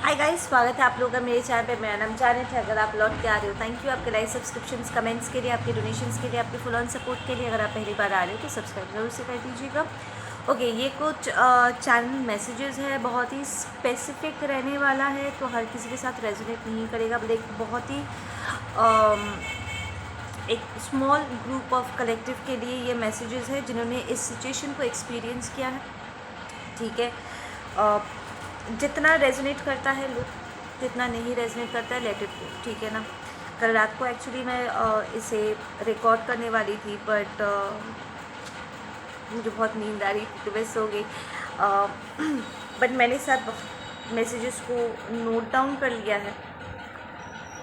Hi guys, स्वागत है आप लोगों का मेरे चैनल पे। मेरा नाम जानित है। अगर आप लौट के आ रहे हो, थैंक यू आपके लाइक, सब्सक्रिप्शंस, कमेंट्स के लिए, आपके डोनेशंस के लिए, आपके फुल ऑन सपोर्ट के लिए। अगर आप पहली बार आ रहे हो तो सब्सक्राइब जरूर से कर दीजिएगा। ओके, ये कुछ चैनल मैसेजेस है, बहुत ही स्पेसिफिक रहने वाला है, तो हर किसी के साथ रेजोनेट नहीं करेगा, बट एक बहुत ही एक स्मॉल ग्रुप ऑफ कलेक्टिव के लिए ये मैसेजेस है जिन्होंने इस सिचुएशन को एक्सपीरियंस किया है। ठीक है, जितना रेजोनेट करता है लुक, जितना नहीं रेजोनेट करता है लेट इट गो। ठीक है ना। कल रात को एक्चुअली मैं इसे रिकॉर्ड करने वाली थी, बट मुझे बहुत नींद आ रही थी तो मैं सो गई। बट मैंने सब मैसेजेस को नोट डाउन कर लिया है,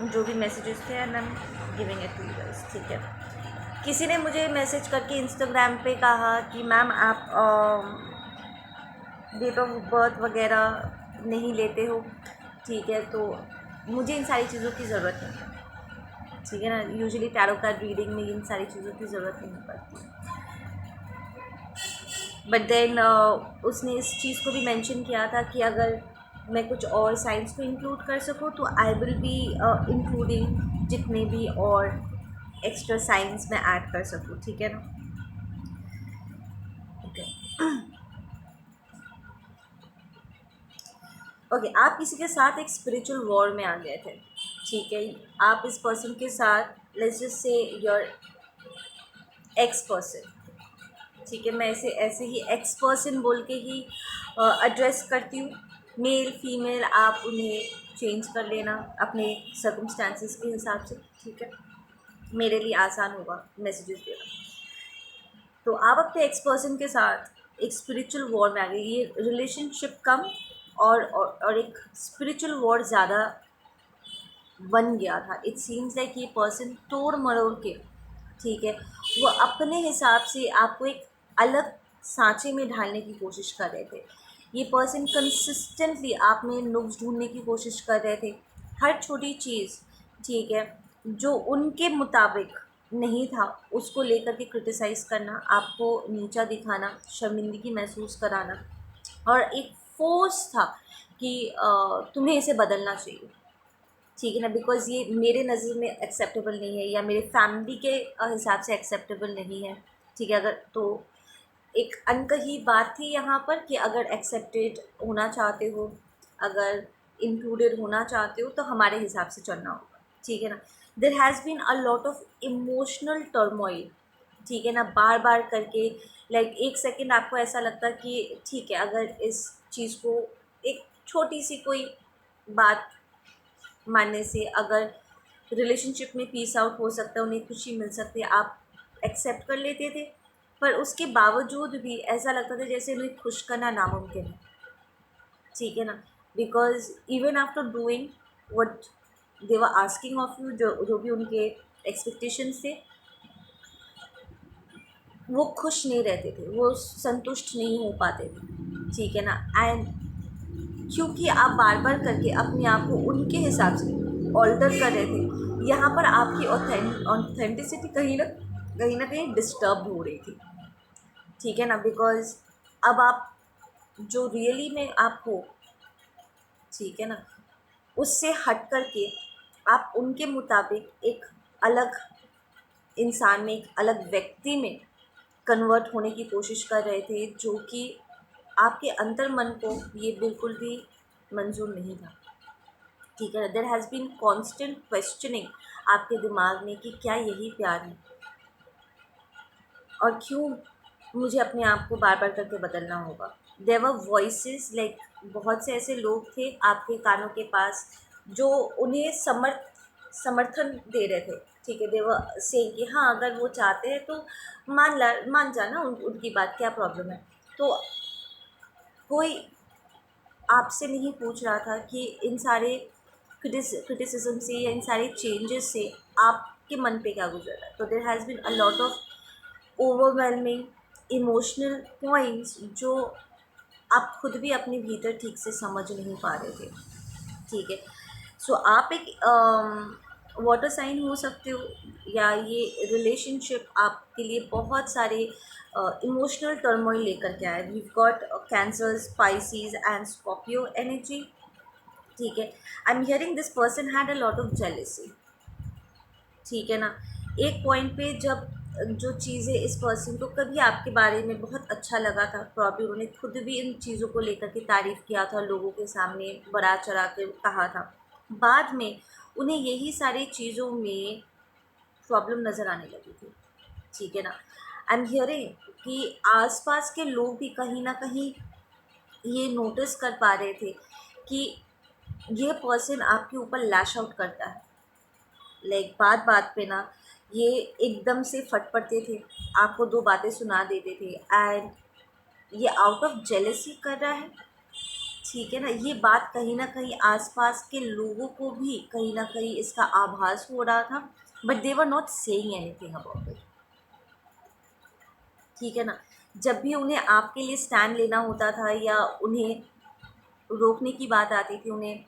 जो भी मैसेजेस थे, and I am giving it to you guys. ठीक है। किसी ने मुझे मैसेज करके इंस्टाग्राम पे कहा कि मैम आप डेट ऑफ बर्थ वगैरह नहीं लेते हो। ठीक है, तो मुझे इन सारी चीज़ों की ज़रूरत नहीं। ठीक है ना। यूजुअली टैरो कार्ड रीडिंग में इन सारी चीज़ों की ज़रूरत नहीं पड़ती। बट देन उसने इस चीज़ को भी मेंशन किया था कि अगर मैं कुछ और साइंस को इंक्लूड कर सकूँ तो आई विल बी इंक्लूडिंग जितने भी और एक्स्ट्रा साइंस में ऐड कर सकूँ। ठीक है ना। ओके ओके, आप किसी के साथ एक स्पिरिचुअल वॉर में आ गए थे। ठीक है, आप इस पर्सन के साथ, let's just say your x person. ठीक है, मैं ऐसे ऐसे ही एक्स पर्सन बोल के ही एड्रेस करती हूँ। मेल फीमेल आप उन्हें चेंज कर लेना अपने सर्कमस्टांसिस के हिसाब से। ठीक है, मेरे लिए आसान होगा मैसेजेस देना। तो आप अपने एक्स पर्सन के साथ एक स्पिरिचुअल वॉर में आ गए। ये रिलेशनशिप कम और एक स्पिरिचुअल वॉर ज़्यादा बन गया था। इट सीम्स लाइक ये पर्सन तोड़ मरोड़ के, ठीक है, वो अपने हिसाब से आपको एक अलग सांचे में ढालने की कोशिश कर रहे थे। ये पर्सन कंसिस्टेंटली आप में नुक्स ढूंढने की कोशिश कर रहे थे। हर छोटी चीज़, ठीक है, जो उनके मुताबिक नहीं था उसको लेकर के क्रिटिसाइज़ करना, आपको नीचा दिखाना, शर्मिंदगी महसूस कराना, और एक फोर्स था कि तुम्हें इसे बदलना चाहिए। ठीक है ना। बिकॉज़ ये मेरे नज़र में एक्सेप्टेबल नहीं है, या मेरे फैमिली के हिसाब से एक्सेप्टेबल नहीं है। ठीक है, अगर तो एक अनकही बात थी यहाँ पर कि अगर एक्सेप्टेड होना चाहते हो, अगर इंक्लूडेड होना चाहते हो, तो हमारे हिसाब से चलना होगा। ठीक है ना। There has been a lot of emotional turmoil. ठीक है ना, बार बार करके, लाइक एक सेकंड आपको ऐसा लगता कि ठीक है, अगर इस चीज़ को, एक छोटी सी कोई बात मानने से अगर रिलेशनशिप में पीस आउट हो सकता है, उन्हें खुशी मिल सकती है, आप एक्सेप्ट कर लेते थे। पर उसके बावजूद भी ऐसा लगता था जैसे उन्हें खुश करना नामुमकिन है। ठीक है ना। Because even after doing what they were asking of you, जो भी उनके एक्सपेक्टेशंस थे, वो खुश नहीं रहते थे, वो संतुष्ट नहीं हो पाते थे। ठीक है ना। एंड क्योंकि आप बार बार करके अपने आप को उनके हिसाब से ऑल्टर कर रहे थे, यहाँ पर आपकी ऑथेंटिसिटी कहीं ना कहीं डिस्टर्ब हो रही थी। ठीक है ना। बिकॉज अब आप जो रियली में आप हो, ठीक है ना, उससे हट करके आप उनके मुताबिक एक अलग इंसान में, एक अलग व्यक्ति में कन्वर्ट होने की कोशिश कर रहे थे, जो कि आपके अंतर मन को ये बिल्कुल भी मंजूर नहीं था। ठीक है। There has been constant questioning आपके दिमाग में कि क्या यही प्यार है, और क्यों मुझे अपने आप को बार बार करके बदलना होगा। देयर वर वॉइसेस, लाइक बहुत से ऐसे लोग थे आपके कानों के पास जो उन्हें समर्थन दे रहे थे। ठीक है, देवर से कि हाँ, अगर वो चाहते हैं तो मान जाना उनकी बात, क्या प्रॉब्लम है। तो कोई आपसे नहीं पूछ रहा था कि इन सारे क्रिटिसिज्म से या इन सारे चेंजेस से आपके मन पे क्या गुजर रहा है। तो there has been a lot of overwhelming emotional points जो आप खुद भी अपने भीतर ठीक से समझ नहीं पा रहे थे। ठीक है। सो आप एक वाटर साइन हो सकते हो, या ये रिलेशनशिप आपके लिए बहुत सारे इमोशनल टर्मोइल लेकर के आए। We got cancer, Pisces and Scorpio energy. ठीक है। I am hearing this person had a lot of jealousy, ठीक है ना। एक पॉइंट पे जब जो चीज़ें इस पर्सन को कभी आपके बारे में बहुत अच्छा लगा था, प्रॉब्लम उन्होंने खुद भी इन चीज़ों को लेकर के तारीफ़ किया था, लोगों के सामने बढ़ा चढ़ा के कहा था, बाद में उन्हें यही सारी चीज़ों में प्रॉब्लम नज़र आने लगी थी, ठीक है ना। आई एम हियरिंग कि आसपास के लोग भी कहीं ना कहीं ये नोटिस कर पा रहे थे कि ये पर्सन आपके ऊपर लैश आउट करता है, लाइक बात बात पे ना ये एकदम से फट पड़ते थे, आपको दो बातें सुना देते थे, एंड ये आउट ऑफ जेलसी कर रहा है, ठीक है ना। ये बात कहीं ना कहीं आसपास के लोगों को भी कहीं ना कहीं इसका आभास हो रहा था, but they were not saying anything about it, ठीक है ना। जब भी उन्हें आपके लिए स्टैंड लेना होता था या उन्हें रोकने की बात आती थी, उन्हें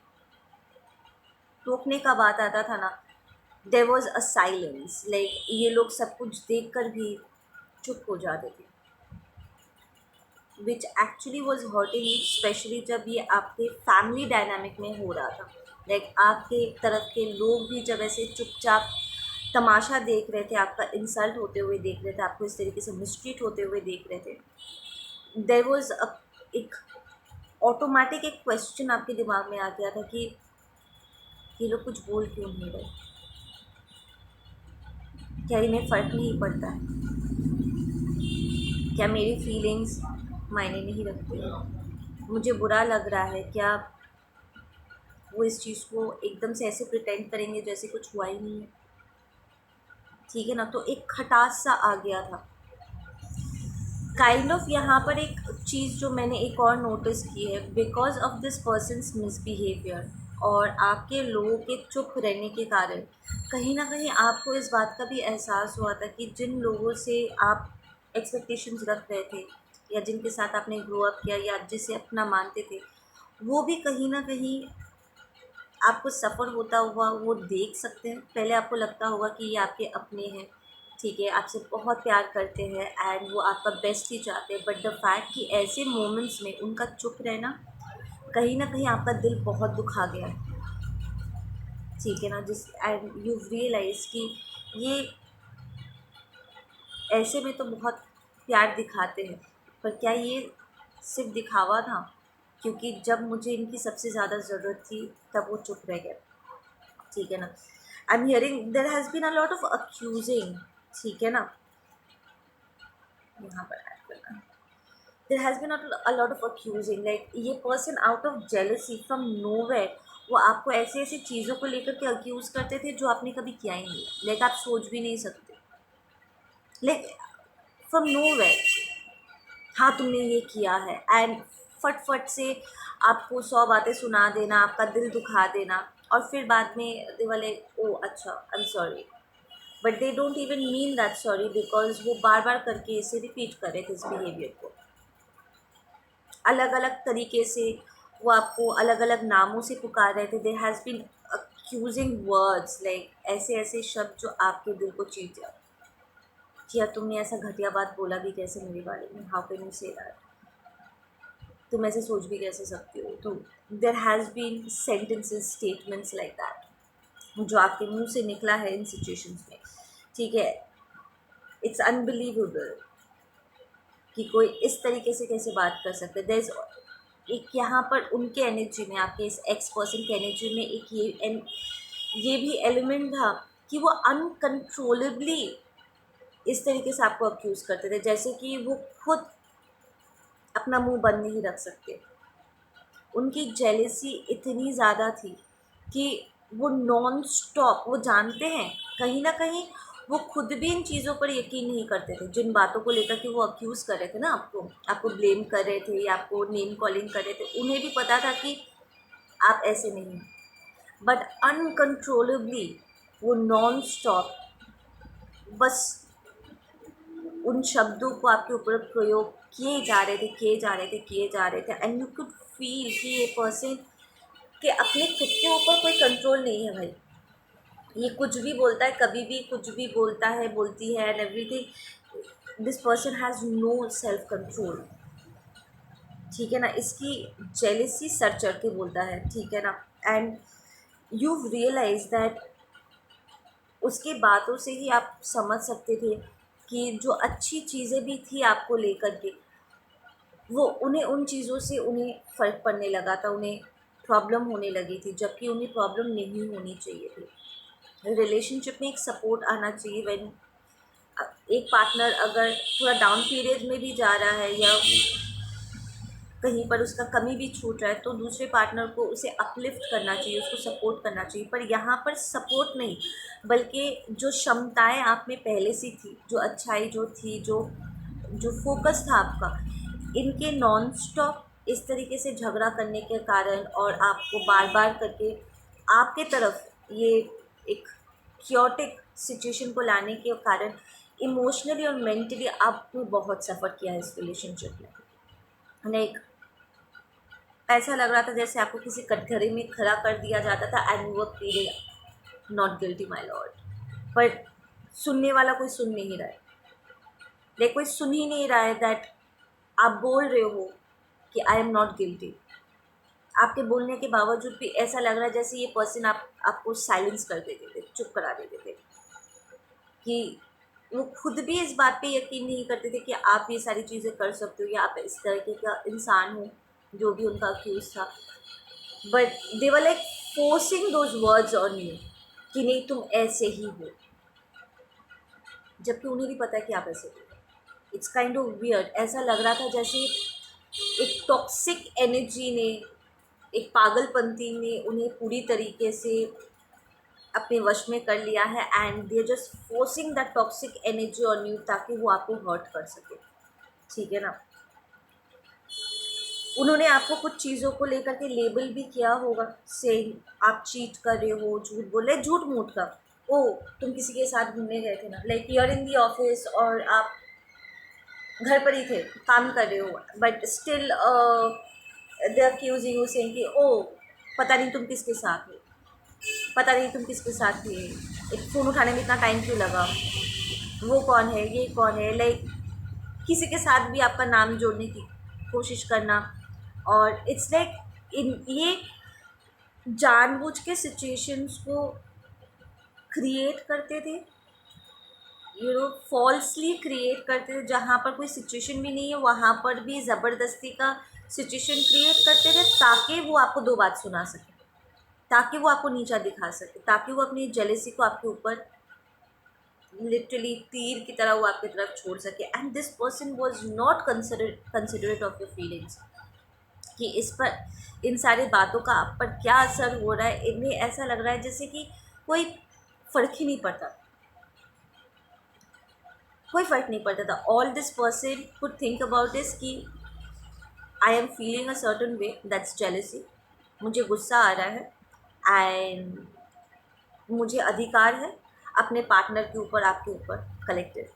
रोकने का बात आता था ना, there was a silence, like ये लोग सब कुछ देख कर भी चुप हो जाते थे, which actually was hurting, specially जब ये आपके फैमिली डायनामिक में हो रहा था, लाइक आपके तरफ के लोग भी जब ऐसे चुपचाप तमाशा देख रहे थे, आपका इंसल्ट होते हुए देख रहे थे, आपको इस तरीके से मिसट्रीट होते हुए देख रहे थे, देर वॉज एक ऑटोमेटिक एक क्वेश्चन आपके दिमाग में आ गया था कि ये लोग कुछ बोल क्यों नहीं रहे, क्या इन्हें फ़र्क नहीं पड़ता है, क्या मेरी फीलिंग्स मायने नहीं रखती, मुझे बुरा लग रहा है क्या, वो इस चीज़ को एकदम से ऐसे प्रिटेंड करेंगे जैसे कुछ हुआ ही नहीं है, ठीक है ना। तो एक खटास सा आ गया था काइंड ऑफ। यहाँ पर एक चीज़ जो मैंने एक और नोटिस की है, because of this persons misbehaviour और आपके लोगों के चुप रहने के कारण कहीं ना कहीं आपको इस बात का भी एहसास हुआ था कि जिन लोगों से आप एक्सपेक्टेशंस रख रहे थे या जिनके साथ आपने ग्रो अप किया या जिसे अपना मानते थे, वो भी कहीं ना कहीं आपको सफ़र होता हुआ वो देख सकते हैं। पहले आपको लगता होगा कि ये आपके अपने हैं, ठीक है, आपसे बहुत प्यार करते हैं एंड वो आपका बेस्ट ही चाहते हैं, बट द फैक्ट कि ऐसे मोमेंट्स में उनका चुप रहना कहीं ना कहीं आपका दिल बहुत दुखा गया है, ठीक है ना। जिस एंड यू रियलाइज़ कि ये ऐसे में तो बहुत प्यार दिखाते हैं, पर क्या ये सिर्फ दिखावा था, क्योंकि जब मुझे इनकी सबसे ज़्यादा ज़रूरत थी तब वो चुप रह गए, ठीक है ना। I am hearing there has been a lot of accusing, ठीक है ना, यहाँ पर ऐड करना, there has been a lot of accusing, like ये person out of jealousy from nowhere वो आपको ऐसे ऐसी चीज़ों को लेकर के अक्यूज़ करते थे जो आपने कभी किया ही नहीं, लाइक आप सोच भी नहीं सकते, लाइक फ्रॉम नोवेयर, हाँ तुमने ये किया है, एंड फट फट से आपको 100 बातें सुना देना, आपका दिल दुखा देना, और फिर बाद में दे वाले ओ अच्छा I am sorry, but they don't even mean that sorry, because वो बार बार करके इसे रिपीट कर रहे थे इस बिहेवियर को, अलग अलग तरीके से वो आपको अलग अलग नामों से पुकार रहे थे, there has been accusing words, like ऐसे ऐसे शब्द जो आपके दिल को चीर जाए, क्या तुमने ऐसा घटिया बात बोला भी कैसे मेरे बारे में, how can you say that, तुम ऐसे सोच भी कैसे सकती हो, तो there has been sentences statements like that जो आपके मुंह से निकला है इन सिचुएशंस में, ठीक है। इट्स अनबिलीवेबल कि कोई इस तरीके से कैसे बात कर सकते हैं। देयर एक यहाँ पर उनके एनर्जी में, आपके इस एक्स पर्सन के एनर्जी में एक ये भी एलिमेंट था कि वो अनकंट्रोलेबली इस तरीके से आपको अक्यूज़ करते थे, जैसे कि वो खुद अपना मुंह बंद नहीं रख सकते, उनकी जेलेसी इतनी ज़्यादा थी कि वो नॉन स्टॉप, वो जानते हैं कहीं ना कहीं वो खुद भी इन चीज़ों पर यकीन नहीं करते थे, जिन बातों को लेकर के वो अक्यूज़ कर रहे थे ना, आपको ब्लेम कर रहे थे या आपको नेम कॉलिंग कर रहे थे, उन्हें भी पता था कि आप ऐसे नहीं हैं, बट अनकंट्रोलेबली वो नॉन स्टॉप बस उन शब्दों को आपके ऊपर प्रयोग किए जा रहे थे, किए जा रहे थे, किए जा रहे थे, एंड यू कुड फील कि ये पर्सन के अपने खुद के ऊपर कोई कंट्रोल नहीं है भाई, ये कुछ भी बोलता है, कभी भी कुछ भी बोलता है, बोलती है, and everything, this person has no self control, ठीक है ना, इसकी जेलेसी सर चढ़ के बोलता है, ठीक है ना। एंड यू रियलाइज दैट उसके बातों से ही आप समझ सकते थे कि जो अच्छी चीज़ें भी थी आपको लेकर के, वो उन्हें उन चीज़ों से उन्हें फ़र्क पड़ने लगा था, उन्हें प्रॉब्लम होने लगी थी, जबकि उन्हें प्रॉब्लम नहीं होनी चाहिए थी। रिलेशनशिप में एक सपोर्ट आना चाहिए। व्हेन एक पार्टनर अगर थोड़ा डाउन पीरियड में भी जा रहा है या कहीं पर उसका कमी भी छूट रहा है, तो दूसरे पार्टनर को उसे अपलिफ्ट करना चाहिए, उसको सपोर्ट करना चाहिए। पर यहाँ पर सपोर्ट नहीं, बल्कि जो क्षमताएं आप में पहले से थी, जो अच्छाई जो थी, जो जो फोकस था आपका, इनके नॉन स्टॉप इस तरीके से झगड़ा करने के कारण और आपको बार बार करके आपके तरफ ये एक क्योटिक सिचुएशन को लाने के कारण इमोशनली और मेंटली आपने बहुत सफ़र किया है इस रिलेशनशिप में। लाइक ऐसा लग रहा था जैसे आपको किसी कटघरे में खड़ा कर दिया जाता था and you were feeling not guilty my Lord. पर सुनने वाला कोई सुन नहीं रहा है, लाइक कोई सुन ही नहीं रहा है दैट आप बोल रहे हो कि आई एम नॉट गिल्टी। आपके बोलने के बावजूद भी ऐसा लग रहा है जैसे ये पर्सन आपको साइलेंस कर देते थे, चुप करा देते थे, कि वो खुद भी इस बात पे यकीन नहीं करते थे कि आप ये सारी चीज़ें कर सकते हो या आप इस तरीके का इंसान हो, जो भी उनका अक्यूज़ था। But they were like forcing those words on you कि नहीं तुम ऐसे ही हो, जबकि उन्हें भी पता है कि आप ऐसे हो। It's kind of weird. ऐसा लग रहा था जैसे एक टॉक्सिक एनर्जी ने, एक पागलपंती ने उन्हें पूरी तरीके से अपने वश में कर लिया है and they are just forcing that toxic energy on you ताकि वो आपको हर्ट कर सके, ठीक है ना। उन्होंने आपको कुछ चीज़ों को लेकर के लेबल भी किया होगा, से आप चीट कर रहे हो, झूठ बोल रहे, झूठ मूठ का। ओ तुम किसी के साथ घूमने गए थे ना, like you are in the office और आप घर पर ही थे, काम कर रहे हो, but still they accusing you saying कि ओ पता नहीं तुम किसके साथ हो, पता नहीं तुम किसके साथ थे, एक फ़ोन उठाने में इतना टाइम क्यों लगा, वो कौन है, ये कौन है, लाइक किसी के साथ भी आपका नाम जोड़ने की कोशिश करना। और इट्स लाइक इन ये जानबूझ के सिचुएशंस को क्रिएट करते थे, फॉल्सली क्रिएट करते थे, जहाँ पर कोई सिचुएशन भी नहीं है वहाँ पर भी ज़बरदस्ती का सिचुएशन क्रिएट करते थे ताकि वो आपको दो बात सुना सके, ताकि वो आपको नीचा दिखा सके, ताकि वो अपनी जेलेसी को आपके ऊपर लिटरली तीर की तरह वो आपकी तरफ छोड़ सके। And this person was not considerate of your feelings, कि इस पर इन सारी बातों का आप पर क्या असर हो रहा है। इन्हें ऐसा लग रहा है जैसे कि कोई फ़र्क ही नहीं पड़ता, कोई फ़र्क नहीं पड़ता था। All this person could think about is कि I am feeling a certain way, that's jealousy, मुझे गुस्सा आ रहा है एंड मुझे अधिकार है अपने पार्टनर के ऊपर, आपके ऊपर कलेक्टिव,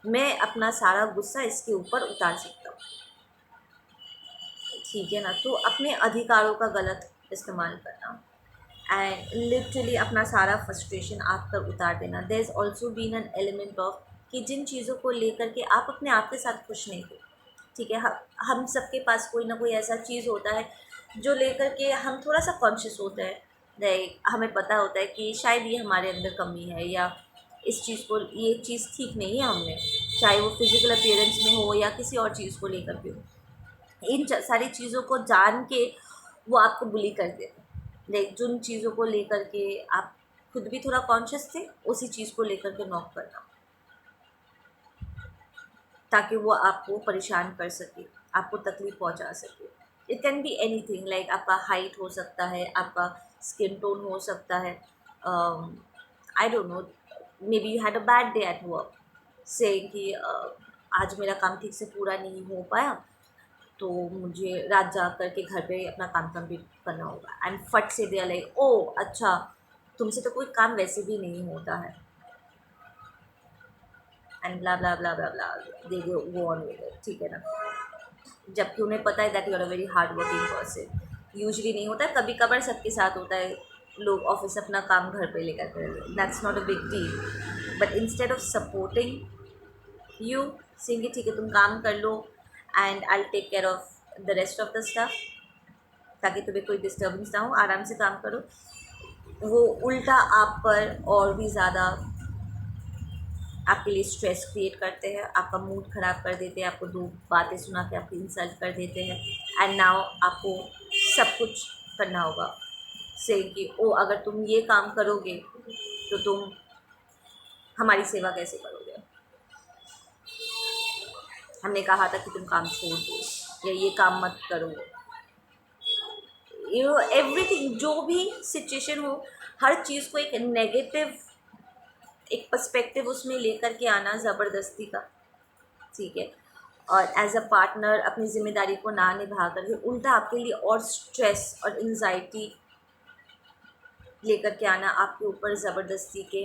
मैं अपना सारा गुस्सा इसके ऊपर उतार सकता हूँ, ठीक है ना। तो अपने अधिकारों का गलत इस्तेमाल करना एंड लिटरली अपना सारा फ्रस्ट्रेशन आप पर उतार देना। There is also been an element of कि जिन चीज़ों को लेकर के आप अपने आप के साथ खुश नहीं थे, ठीक है। हम सबके पास कोई ना कोई ऐसा चीज़ होता है जो लेकर के हम थोड़ा सा कॉन्शियस होते हैं, लाइक हमें पता होता है कि शायद ये हमारे अंदर कमी है या इस चीज़ को, ये चीज़ ठीक नहीं है हमने, चाहे वो फिज़िकल अपीयरेंस में हो या किसी और चीज़ को लेकर के हो। इन सारी चीज़ों को जान के वो आपको बुली कर देते, लाइक जिन चीज़ों को लेकर के आप खुद भी थोड़ा कॉन्शियस थे, उसी चीज़ को लेकर के नॉक करना ताकि वो आपको परेशान कर सके, आपको तकलीफ़ पहुंचा सके। It can be anything, like आपका हाइट हो सकता है, आपका स्किन टोन हो सकता है, I don't know, may be you had a bad day at work, से कि आज मेरा काम ठीक से पूरा नहीं हो पाया तो मुझे रात जा कर के घर पे अपना काम कंप्लीट करना होगा। एंड फट से दे लाइक ओ अच्छा, तुमसे तो कोई काम वैसे भी नहीं होता है, and blah blah blah blah blah, they go on with it, ठीक है ना। जबकि उन्हें पता है that you are a very hard working person. Usually नहीं होता है, कभी कभार सबके साथ होता है, लोग ऑफिस अपना काम घर पे लेकर कर, that's not a big deal. But instead of supporting you, सिंगे ठीक है तुम काम कर लो and I take care of the rest of the stuff, ताकि तुम्हें कोई डिस्टर्बेंस ना हो, आराम से काम करो। वो उल्टा आप पर और भी ज़्यादा आपके लिए स्ट्रेस क्रिएट करते हैं, आपका मूड ख़राब कर देते हैं, आपको दो बातें सुना के आपकी इंसल्ट कर देते हैं। एंड नाउ आपको सब कुछ करना होगा से कि ओ अगर तुम ये काम करोगे तो तुम हमारी सेवा कैसे करोगे, हमने कहा था कि तुम काम छोड़ दो या ये काम मत करो। यू नो एवरीथिंग, जो भी सिचुएशन हो, हर चीज़ को एक नेगेटिव एक पर्सपेक्टिव उसमें लेकर के आना ज़बरदस्ती का, ठीक है। और एज अ पार्टनर अपनी ज़िम्मेदारी को ना निभा करके उल्टा आपके लिए और स्ट्रेस और एंजाइटी लेकर के आना, आपके ऊपर ज़बरदस्ती के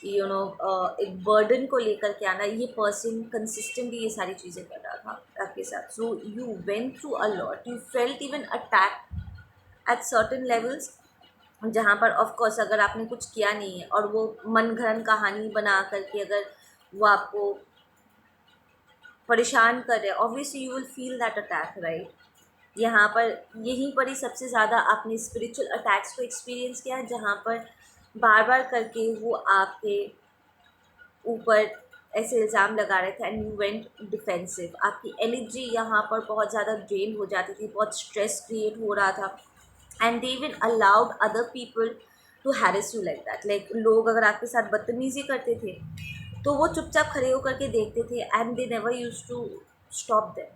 एक बर्डन को लेकर के आना। ये पर्सन कंसिस्टेंटली ये सारी चीज़ें कर रहा था आपके साथ। So you went through a lot, you felt even attack at certain levels, जहाँ पर ऑफ कोर्स अगर आपने कुछ किया नहीं है और वो मन घड़न कहानी बना करके अगर वो आपको परेशान कर रहे हैं, obviously you will feel that attack, right. यहाँ पर यहीं पर ही सबसे ज़्यादा आपने स्पिरिचुअल अटैक्स को एक्सपीरियंस किया है, जहाँ पर बार बार करके वो आपके ऊपर ऐसे इल्ज़ाम लगा रहे थे एंड यू वेंट डिफेंसिव। आपकी एनर्जी यहाँ पर बहुत ज़्यादा ड्रेन हो जाती थी, बहुत स्ट्रेस क्रिएट हो रहा था। And they even allowed other people to harass you like that. Like लोग अगर आपके साथ बदतमीज़ी करते थे तो वो चुपचाप खड़े होकर के देखते थे and they never use to stop them.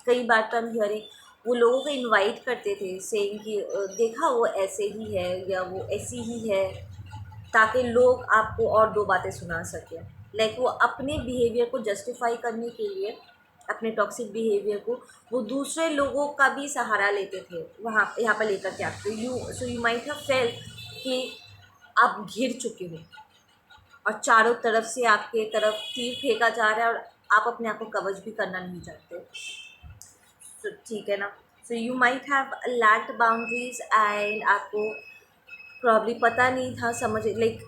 कई बार तो हम हियरिंग वो लोगों को इनवाइट करते थे सेइंग कि देखा वो ऐसे ही है या वो ऐसी ही है, ताकि लोग आपको और दो बातें सुना सकें। लाइक वो अपने बिहेवियर को जस्टिफाई करने के लिए, अपने टॉक्सिक बिहेवियर को वो दूसरे लोगों का भी सहारा लेते थे वहाँ यहाँ पर लेकर के आपको। यू माइट हैव फेल्ट कि आप घिर चुके हो और चारों तरफ से आपके तरफ तीर फेंका जा रहा है और आप अपने आप को कवच भी करना नहीं चाहते। तो ठीक है ना। So you might have lacked boundaries and आपको प्रॉब्ली पता नहीं था, समझ लाइक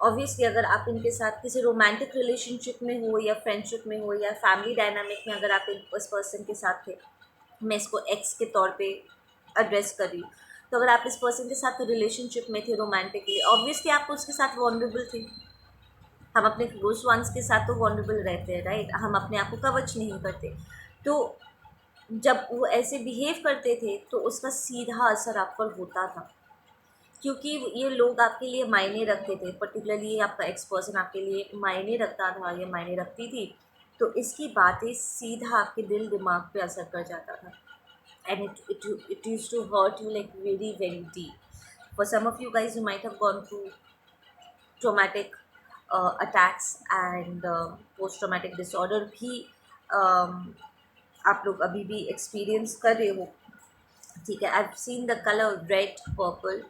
ऑब्वियसली अगर आप इनके साथ किसी रोमांटिक रिलेशनशिप में हो या फ्रेंडशिप में हो या फैमिली डायनामिक में अगर आप उस पर्सन के साथ थे, मैं इसको एक्स के तौर पे एड्रेस कर रही हूँ, तो अगर आप इस पर्सन के साथ रिलेशनशिप में थे रोमांटिकली, ऑब्वियसली आप उसके साथ वॉल्नरेबल थे। हम अपने क्लोज वंस के साथ तो वॉल्नरेबल रहते हैं, राइट। हम अपने आप को कवच नहीं करते। तो जब वो ऐसे बिहेव करते थे तो उसका सीधा असर आप पर होता था, क्योंकि ये लोग आपके लिए मायने रखते थे। पर्टिकुलरली आपका एक्स पर्सन आपके लिए मायने रखता था या मायने रखती थी, तो इसकी बातें सीधा आपके दिल दिमाग पे असर कर जाता था and it used to hurt you like very very deep. For some of you guys you might have gone through traumatic attacks and post traumatic disorder भी आप लोग अभी भी एक्सपीरियंस कर रहे हो, ठीक है। I have seen the colour red, purple,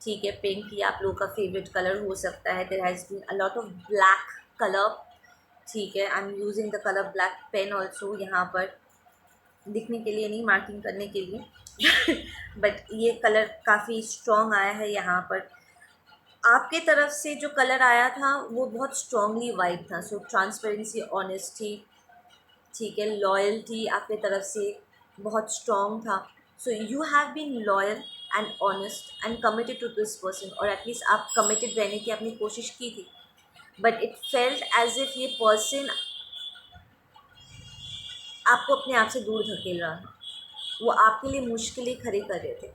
ठीक है, पिंक, ये आप लोगों का फेवरेट कलर हो सकता है। There has been a lot of black colour, ठीक है। I am using the colour black pen also, यहाँ पर दिखने के लिए नहीं, मार्किंग करने के लिए बट ये कलर काफ़ी स्ट्रॉन्ग आया है यहाँ पर। आपके तरफ से जो कलर आया था वो बहुत स्ट्रॉन्गली वाइट था। सो ट्रांसपेरेंसी, ऑनेस्टी, ठीक है, लॉयल्टी आपके तरफ से बहुत स्ट्रॉन्ग था। So you have been loyal and honest and committed to this person, और एटलीस्ट आप कमिटेड रहने की आपने कोशिश की थी। But it felt as if ये पर्सन आपको अपने आप से दूर धकेल रहा है, वो आपके लिए मुश्किलें खड़ी कर रहे थे।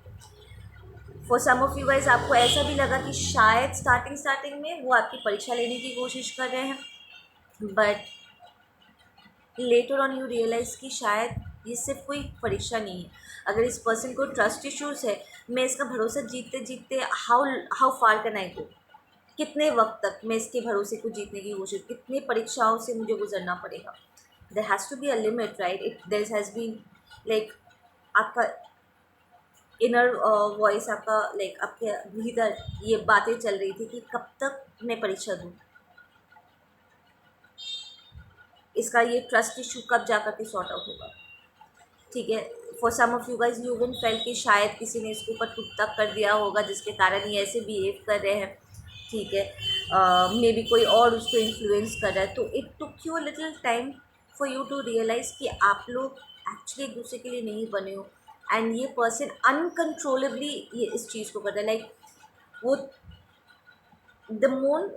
For some of you guys आपको ऐसा भी लगा कि शायद स्टार्टिंग में वो आपकी परीक्षा लेने की कोशिश कर रहे हैं, but later on you realise कि शायद ये सिर्फ कोई परीक्षा नहीं है। अगर इस पर्सन को ट्रस्ट इश्यूज़ है, मैं इसका भरोसा जीतते जीतते हाउ फार कैन आई गो, कितने वक्त तक मैं इसके भरोसे को जीतने की कोशिश, कितनी परीक्षाओं से मुझे गुजरना पड़ेगा। There has to be a limit, right. It there has been like आपका इनर वॉइस, आपका लाइक आपके भीतर ये बातें चल रही थी कि कब तक मैं परीक्षा दूँ, इसका ये ट्रस्ट इशू कब जा कर के सॉर्ट आउट होगा, ठीक है। For some of you guys you will feel कि शायद किसी ने इसके ऊपर टुक तक कर दिया होगा जिसके कारण ये ऐसे बिहेव कर रहे हैं, ठीक है। मे बी कोई और उसको इन्फ्लुएंस कर रहा है। तो it took you little time for you to realise कि आप लोग एक्चुअली एक दूसरे के लिए नहीं बने हो, एंड ये पर्सन अनकंट्रोलेबली ये इस चीज़ को करता है। लाइक वो द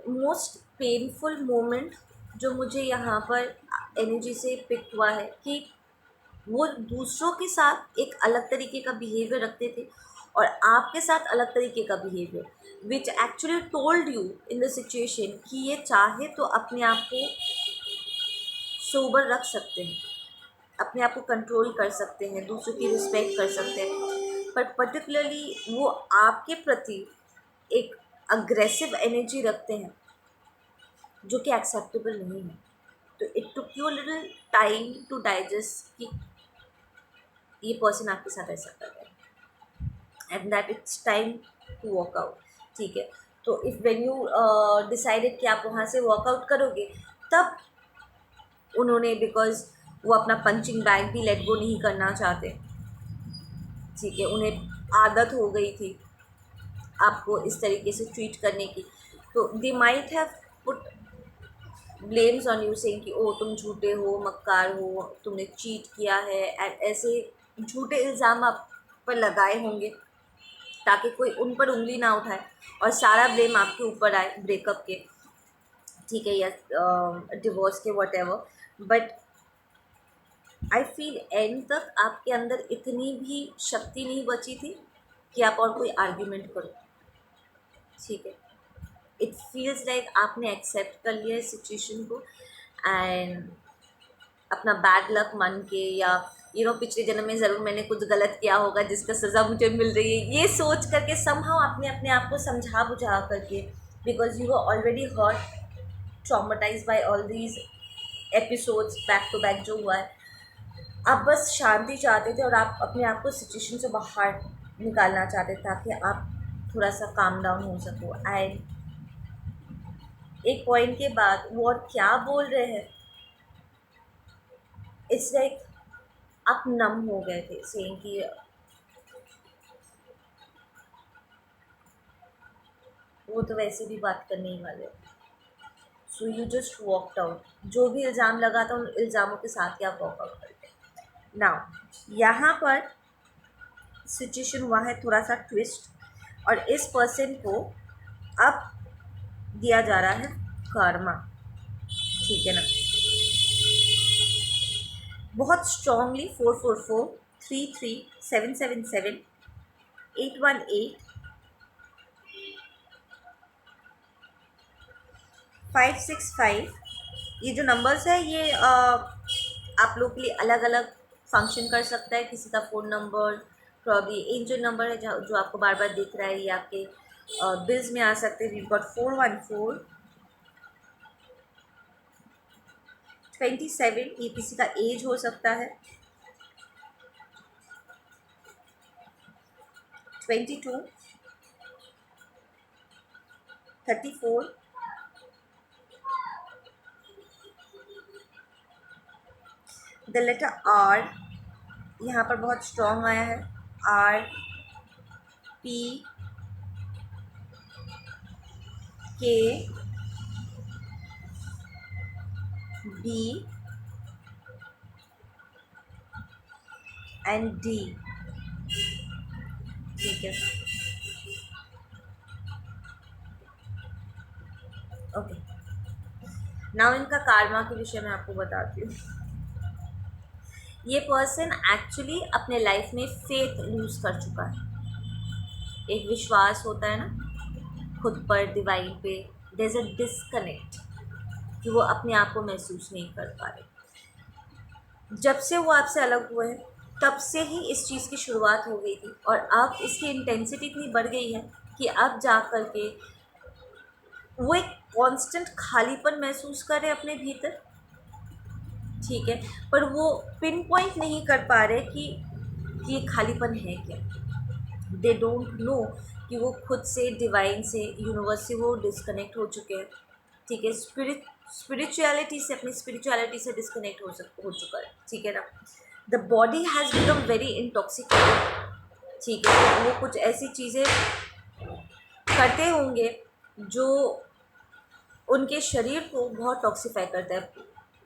मोस्ट पेनफुल मोमेंट जो मुझे यहाँ पर एनर्जी से पिक हुआ है कि वो दूसरों के साथ एक अलग तरीके का बिहेवियर रखते थे और आपके साथ अलग तरीके का behaviour, which actually told you in the situation कि ये चाहे तो अपने आप को सोबर रख सकते हैं, अपने आप को कंट्रोल कर सकते हैं, दूसरों की रिस्पेक्ट कर सकते हैं, पर पर्टिकुलरली वो आपके प्रति एक अग्रेसिव एनर्जी रखते हैं जो कि एक्सेप्टेबल नहीं है। तो it took you little time to digest कि ये पर्सन आपके साथ ऐसा कर रहा है, and that it's time to walk out. ठीक है, तो इफ़ व्हेन यू डिसाइडेड कि आप वहाँ से वॉकआउट करोगे, तब उन्होंने, बिकॉज वो अपना पंचिंग बैग भी लेट गो नहीं करना चाहते, ठीक है, उन्हें आदत हो गई थी आपको इस तरीके से ट्रीट करने की, तो they might have put blames on you saying कि ओ तुम झूठे हो, मक्कार हो, तुमने चीट किया है, एंड ऐसे झूठे इल्ज़ाम आप पर लगाए होंगे ताकि कोई उन पर उंगली ना उठाए और सारा ब्लेम आपके ऊपर आए ब्रेकअप के, ठीक है, या डिवोर्स के, what ever. But I feel and तक आपके अंदर इतनी भी शक्ति नहीं बची थी कि आप और कोई आर्ग्यूमेंट करो, ठीक है। इट फील्स लाइक आपने एक्सेप्ट कर लिया इस सिचुएशन को, एंड अपना बैड लक मान के, या पिछले जन्म में ज़रूर मैंने कुछ गलत किया होगा जिसका सज़ा मुझे मिल रही है, ये सोच करके समहाउ आपने अपने आप को समझा बुझा करके, because you were already hurt, traumatise by all these episodes back to back जो हुआ है, आप बस शांति चाहते थे और आप अपने आप को सिचुएशन से बाहर निकालना चाहते थे ताकि आप थोड़ा सा काम डाउन हो सको। एंड एक पॉइंट के बाद वो और क्या बोल रहे हैं, इट्स लाइक आप नम हो गए थे, सेइंग कि वो तो वैसे भी बात करने ही वाले, so you just walked out. जो भी इल्ज़ाम लगा था उन इल्ज़ामों के साथ ही आप वॉकआउट करते। नाउ यहाँ पर सिचुएशन हुआ है थोड़ा सा ट्विस्ट, और इस पर्सन को अब दिया जा रहा है कर्मा, ठीक है ना। बहुत स्ट्रांगली 444-3377818 ये जो नंबर्स है ये आप लोग के लिए अलग अलग फंक्शन कर सकता है। किसी का phone number probably angel number है जो आपको बार बार दिख रहा है, ये आपके बिल्स में आ सकते हैं। वी गॉट 414-27, ये किसी का एज हो सकता है, 22, 34, द लेटर आर यहाँ पर बहुत स्ट्रॉन्ग आया है, आर पी के बी एंड डी, ठीक है, ओके। नाउ इनका कार्मा के विषय में आपको बताती हूँ। ये पर्सन एक्चुअली अपने लाइफ में फेथ लूज कर चुका है। एक विश्वास होता है ना खुद पर, डिवाइन पे, देयर इज अ डिस्कनेक्ट कि वो अपने आप को महसूस नहीं कर पा रहे। जब से वो आपसे अलग हुए हैं तब से ही इस चीज़ की शुरुआत हो गई थी, और अब इसकी इंटेंसिटी इतनी बढ़ गई है कि अब जा कर के वो एक कांस्टेंट खालीपन महसूस कर रहे अपने भीतर, ठीक है, पर वो पिन पॉइंट नहीं कर पा रहे कि ये खालीपन है क्या। दे डोंट नो कि वो खुद से, डिवाइन से, यूनिवर्स से वो डिस्कनेक्ट हो चुके हैं, ठीक है, स्पिरिचुअलिटी से, अपनी स्पिरिचुअलिटी से डिस्कनेक्ट हो चुका है, ठीक है ना। The body has become very intoxicated, ठीक है, तो वो कुछ ऐसी चीज़ें करते होंगे जो उनके शरीर को बहुत टॉक्सीफाई करता है।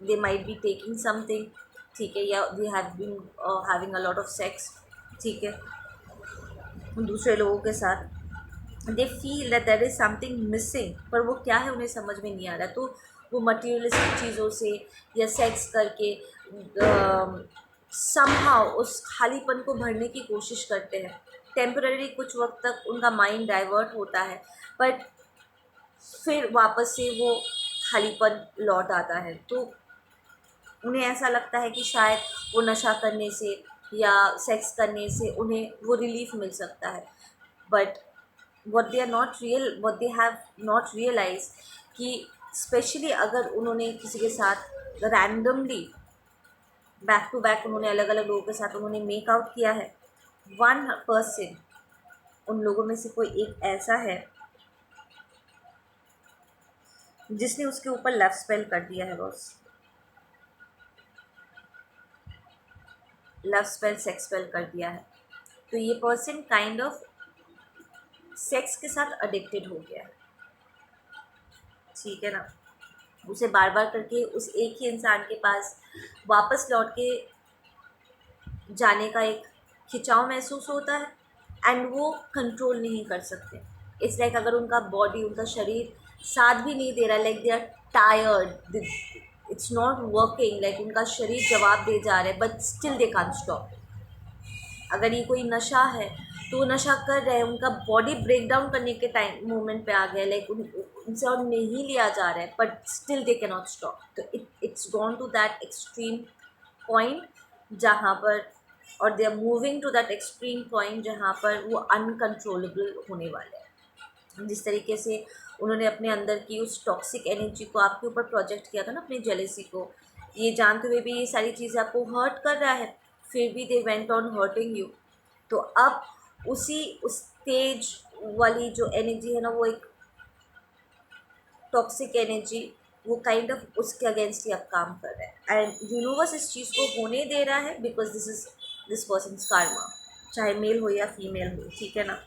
They might be taking something, ठीक है, या they have been having a lot of sex, ठीक है, दूसरे लोगों के साथ, they feel that there is something missing, पर वो क्या है उन्हें समझ में नहीं आ रहा। तो वो मटीरियलिस्टिक चीज़ों से या सेक्स करके समहाउ उस खालीपन को भरने की कोशिश करते हैं। टेम्पररी कुछ वक्त तक उनका माइंड डाइवर्ट होता है, बट फिर वापस से वो खालीपन लौट आता है। तो उन्हें ऐसा लगता है कि शायद वो नशा करने से या सेक्स करने से उन्हें वो रिलीफ मिल सकता है, but what they have not realized कि स्पेशली अगर उन्होंने किसी के साथ रैंडमली बैक टू बैक उन्होंने अलग अलग लोगों के साथ उन्होंने मेक आउट किया है, वन पर्सन उन लोगों में से कोई एक ऐसा है जिसने उसके ऊपर लव स्पेल कर दिया है, boss, love spell sex spell कर दिया है। तो ये पर्सन काइंड ऑफ सेक्स के साथ अडिक्टेड हो गया है, ठीक है ना। उसे बार बार करके उस एक ही इंसान के पास वापस लौट के जाने का एक खिंचाव महसूस होता है, एंड वो कंट्रोल नहीं कर सकते। इट्स लाइक अगर उनका बॉडी, उनका शरीर साथ भी नहीं दे रहा, like they are tired, it's not working, like उनका शरीर जवाब दे जा रहा है, but still they can't stop. अगर ये कोई नशा है तो वो नशा कर रहे हैं, उनका बॉडी ब्रेक डाउन करने के टाइम मोमेंट पे आ गया, लाइक उनसे और नहीं लिया जा रहा है, but still they can not stop. तो it's gone to that extreme point जहाँ पर, और they are moving to that extreme point जहाँ पर वो अनकंट्रोलेबल होने वाले हैं। जिस तरीके से उन्होंने अपने अंदर की उस टॉक्सिक एनर्जी को आपके ऊपर प्रोजेक्ट किया था ना, अपनी जेलेसी को, ये जानते हुए भी ये सारी चीज़ें आपको हर्ट कर रहा है, फिर भी they went on hurting you. तो अब उस तेज वाली जो एनर्जी है ना, वो एक टॉक्सिक एनर्जी, वो काइंड ऑफ उसके अगेंस्ट ही अब काम कर रहा है, एंड यूनिवर्स इस चीज़ को होने दे रहा है बिकॉज दिस पर्सन्स कार्मा, चाहे मेल हो या फीमेल हो, ठीक है ना।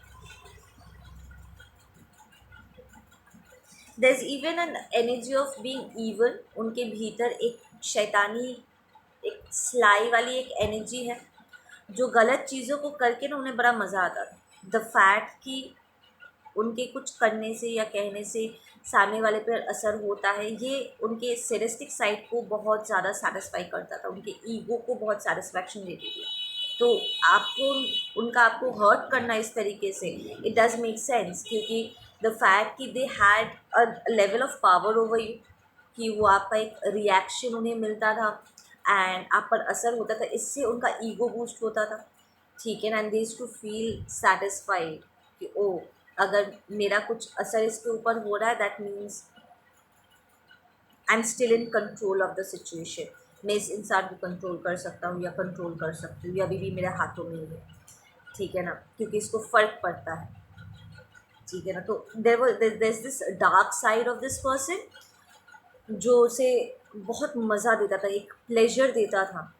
There is even an energy of being evil, उनके भीतर एक शैतानी, एक स्लाई वाली एक एनर्जी है, जो गलत चीज़ों को करके ना उन्हें बड़ा मज़ा आता था। द फैक्ट कि उनके कुछ करने से या कहने से सामने वाले पर असर होता है, ये उनके सेडिस्टिक साइड को बहुत ज़्यादा सेटिस्फाई करता था, उनके ईगो को बहुत सेटिस्फैक्शन देती थी। तो आपको उनका आपको हर्ट करना इस तरीके से, इट डज मेक सेंस, क्योंकि द फैक्ट कि they had a level of power over you, कि वो आपका एक रिएक्शन उन्हें मिलता था एंड आप पर असर होता था, इससे उनका ईगो बूस्ट होता था, ठीक है ना। And they used to feel satisfied कि ओ, अगर मेरा कुछ असर इसके ऊपर हो रहा है, that means I am still in control of the situation, मैं इस इंसान को कंट्रोल कर सकता हूँ या कंट्रोल कर सकती हूँ, या अभी भी मेरे हाथों में ही है, ठीक है ना, क्योंकि इसको फ़र्क पड़ता है, ठीक है ना। तो there is this dark side of this person जो उसे बहुत मज़ा देता था, एक प्लेजर देता था